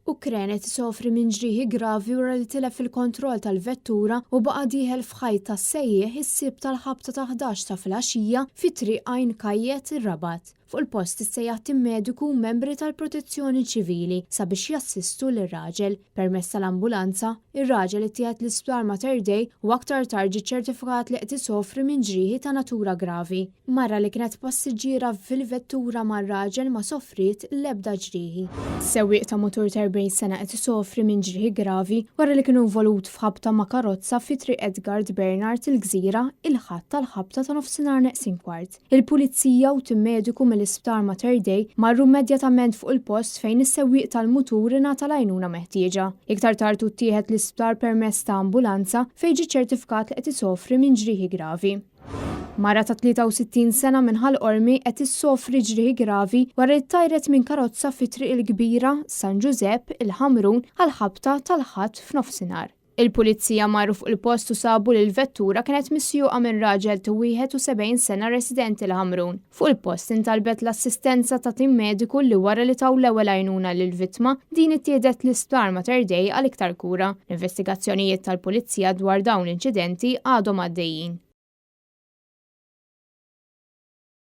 u krenet sofri minn ġrieħi gravi wara li tilef il-kontroll tal-vettura u baqa' dieħel f'ħajt tas-sejjeħ is-sib tal-ħabta ta' 11 ta' filgħaxija fi triq Għajn Kajjet ir-Rabat. Fuq il-post issejjaħ tim mediku u membri tal-Protezzjoni Ċivili sabiex jassistu lir-raġel. Permezz tal-ambulanza, ir-raġel ittieħed l-isptar Mater Dei u aktar tard ġie ċertifikat li qed isofri minn ġrieħi ta' natura gravi. Mara li kienet passiġġiera fil-vettura mar-raġel ma sofrit l-ebda ġrieħi. Sewwieq ta' mutur ta' 40 sena qed isofri minn ġrieħi gravi wara li kienu involut f'ħabta ma' karozza fi triq Edgard Bernard il-Gżira il-ħadd tal-ħabta ta' nofsinhar neqsin kwart. Il-pulizija u tim mediku mill-isptar Mater Dei marru immedjatament fuq il-post fejn is-sewwieq tal-mutur ingħata l-għajnuna meħtieġa. Iktar tard ttieħed l-isptar permezz ta' ambulanza fejn ġie ċertifikat li qed isofri minn ġrieħi gravi. Mara ta' 63 sena minn Ħal-Qormi qed issofri ġrieħi gravi wara li ttajret minn karozza fi triq il-kbira San Giuseppe il-Ħamrun għall-ħabta tal-ħadd f'nofsinhar. Il-pulizija marru fuq il-post u sabu li l-vettura kienet misjuqa minn raġel ta' 71 sena residenti l-Ħamrun. Fuq il-post intalbet l-assistenza ta' tim mediku li wara li taw l-ewwel għajnuna lill-vittma din ittieħdet l-isptar Mater Dei għal iktar kura. L-investigazzjonijiet tal-pulizija dwar dawn l-inċidenti għadhom għaddejjin.